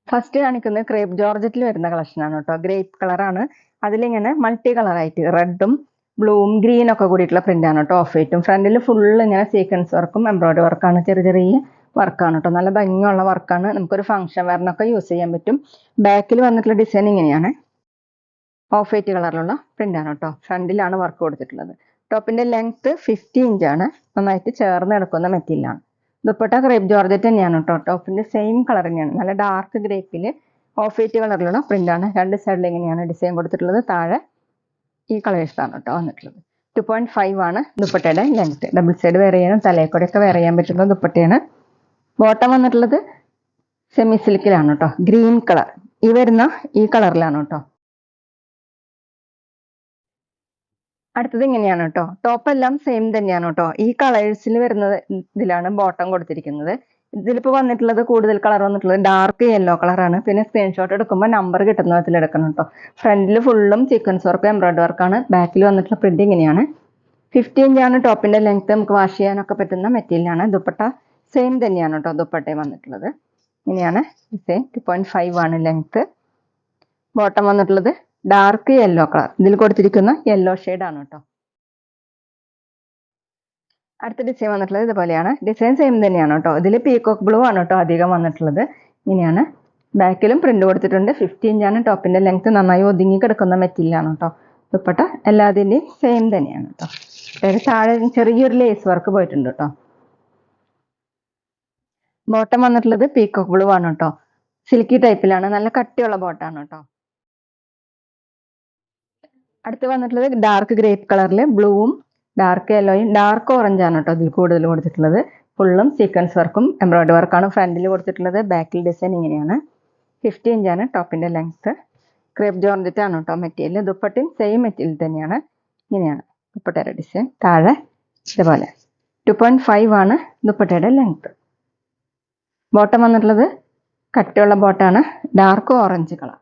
First കാണിക്കുന്നത് crepe ജോർജറ്റിൽ വരുന്ന കളക്ഷനാണ് കേട്ടോ. ഗ്രേപ്പ് കളറാണ്. അതിലിങ്ങനെ മൾട്ടി കളറായിട്ട് റെഡും ബ്ലൂവും ഗ്രീൻ ഒക്കെ കൂടിയിട്ടുള്ള പ്രിന്റാണ് കേട്ടോ. ഓഫ് വൈറ്റും ഫ്രണ്ടിൽ ഫുള്ള് ഇങ്ങനെ സീക്വൻസ് വർക്കും എംബ്രോയിഡറി വർക്കാണ്. ചെറിയ ചെറിയ വർക്കാണ് കേട്ടോ. നല്ല ഭംഗിയുള്ള വർക്കാണ്. നമുക്കൊരു ഫംഗ്ഷൻ വെയറിനൊക്കെ യൂസ് ചെയ്യാൻ പറ്റും. ബാക്കിൽ വന്നിട്ടുള്ള ഡിസൈൻ ഇങ്ങനെയാണ്. ഓഫ് വൈറ്റ് കളറിലുള്ള പ്രിന്റാണ് കേട്ടോ. ഫ്രണ്ടിലാണ് വർക്ക് കൊടുത്തിട്ടുള്ളത്. ടോപ്പിന്റെ ലെങ്ത് 50 ഇഞ്ചാണ്. നന്നായിട്ട് ചേർന്ന് എടുക്കുന്ന മെറ്റീരിയലാണ്. ദുപ്പട്ട ക്രേപ്പ് ജോർജറ്റ് തന്നെയാണ് കേട്ടോ. ടോപ്പിന്റെ സെയിം കളർ തന്നെയാണ്. നല്ല ഡാർക്ക് ഗ്രേപ്പിൽ ഓഫ് വൈറ്റ് കളറിലുള്ള പ്രിന്റാണ്. രണ്ട് സൈഡിൽ ഇങ്ങനെയാണ് ഡിസൈൻ കൊടുത്തിട്ടുള്ളത്. താഴെ ഈ കളേഴ്സാണ് കേട്ടോ വന്നിട്ടുള്ളത്. 2.5 ആണ് ദുപ്പട്ടയുടെ ലെങ്ത്. ഡബിൾ സൈഡ് വെയർ ചെയ്യാനും തലയെക്കൂടെയൊക്കെ വെയർ ചെയ്യാൻ പറ്റുന്ന ദുപ്പട്ടയാണ്. ബോട്ടം വന്നിട്ടുള്ളത് സെമി സിൽക്കിലാണ് കേട്ടോ. ഗ്രീൻ കളർ ഈ വരുന്ന ഈ കളറിലാണ് കേട്ടോ. അടുത്തത് ഇങ്ങനെയാണ് കേട്ടോ. ടോപ്പ് എല്ലാം സെയിം തന്നെയാണ് കേട്ടോ. ഈ കളേഴ്സിൽ വരുന്നത് ഇതിലാണ് ബോട്ടം കൊടുത്തിരിക്കുന്നത്. ഇതിലിപ്പോൾ വന്നിട്ടുള്ളത് കൂടുതൽ കളർ വന്നിട്ടുള്ളത് ഡാർക്ക് യെല്ലോ കളറാണ്. പിന്നെ സ്ക്രീൻഷോട്ട് എടുക്കുമ്പോൾ നമ്പർ കിട്ടുന്ന വിധത്തിൽ എടുക്കണം കേട്ടോ. ഫ്രണ്ടിൽ ഫുള്ളും സീക്വൻസ് വർക്ക് എംബ്രോയിഡറി വർക്കാണ്. ബാക്കിൽ വന്നിട്ടുള്ള പ്രിന്റ് ഇങ്ങനെയാണ്. 50 ഇഞ്ചാണ് ടോപ്പിന്റെ ലെങ്ത്. നമുക്ക് വാഷ് ചെയ്യാനൊക്കെ പറ്റുന്ന മെറ്റീരിയലാണ്. ദുപ്പട്ട സെയിം തന്നെയാണ് കേട്ടോ. ദുപ്പട്ടയും വന്നിട്ടുള്ളത് ഇങ്ങനെയാണ് ഡിസൈൻ. 2.5 ആണ് ലെങ്ത്. ബോട്ടം വന്നിട്ടുള്ളത് ഡാർക്ക് യെല്ലോ കളർ. ഇതിൽ കൊടുത്തിരിക്കുന്ന യെല്ലോ ആണ് കേട്ടോ. അടുത്ത ഡിസൈൻ വന്നിട്ടുള്ളത് ഇതുപോലെയാണ്. ഡിസൈൻ സെയിം തന്നെയാണ് കേട്ടോ. ഇതിൽ പീകോക്ക് ബ്ലൂ ആണ് കേട്ടോ അധികം വന്നിട്ടുള്ളത്. ഇങ്ങനെയാണ്. ബാക്കിലും പ്രിന്റ് കൊടുത്തിട്ടുണ്ട്. 50 ഇഞ്ചാണ് ടോപ്പിന്റെ ലെങ്ത്. നന്നായി ഒതുങ്ങി കിടക്കുന്ന മെറ്റീരിയലാണ് കേട്ടോ. ദുപ്പട്ട എല്ലാതിൻ്റെയും സെയിം തന്നെയാണ് കേട്ടോ. താഴെ ചെറിയൊരു ലേസ് വർക്ക് പോയിട്ടുണ്ട് കേട്ടോ. ബോട്ടം വന്നിട്ടുള്ളത് പീകോക്ക് ബ്ലൂ ആണ് കേട്ടോ. സിൽക്കി ടൈപ്പിലാണ്. നല്ല കട്ടിയുള്ള ബോട്ടാണ് കേട്ടോ. അടുത്ത് വന്നിട്ടുള്ളത് ഡാർക്ക് ഗ്രേപ്പ് കളറിൽ ബ്ലൂവും ഡാർക്ക് യെല്ലോയും ഡാർക്ക് ഓറഞ്ച് ആണ് കേട്ടോ ഇതിൽ കൂടുതൽ കൊടുത്തിട്ടുള്ളത്. ഫുള്ളും സീക്വൻസ് വർക്കും എംബ്രോയിഡറി വർക്കാണ് ഫ്രണ്ടിൽ കൊടുത്തിട്ടുള്ളത്. ബാക്കിൽ ഡിസൈൻ ഇങ്ങനെയാണ്. 50 ഇഞ്ചാണ് ടോപ്പിന്റെ ലെങ്ത്. ക്രേപ്പ് ജോർജറ്റ് ആണ് കേട്ടോ മെറ്റീരിയൽ. ദുപ്പട്ടയും സെയിം മെറ്റീരിയൽ തന്നെയാണ്. ഇങ്ങനെയാണ് ദുപ്പട്ടയുടെ ഡിസൈൻ. താഴെ ഇതുപോലെ 2.5 ആണ് ദുപ്പട്ടയുടെ ലെങ്ത്. ബോട്ടം വന്നിട്ടുള്ളത് കട്ടിയുള്ള ബോട്ടാണ്. Dark orange colour.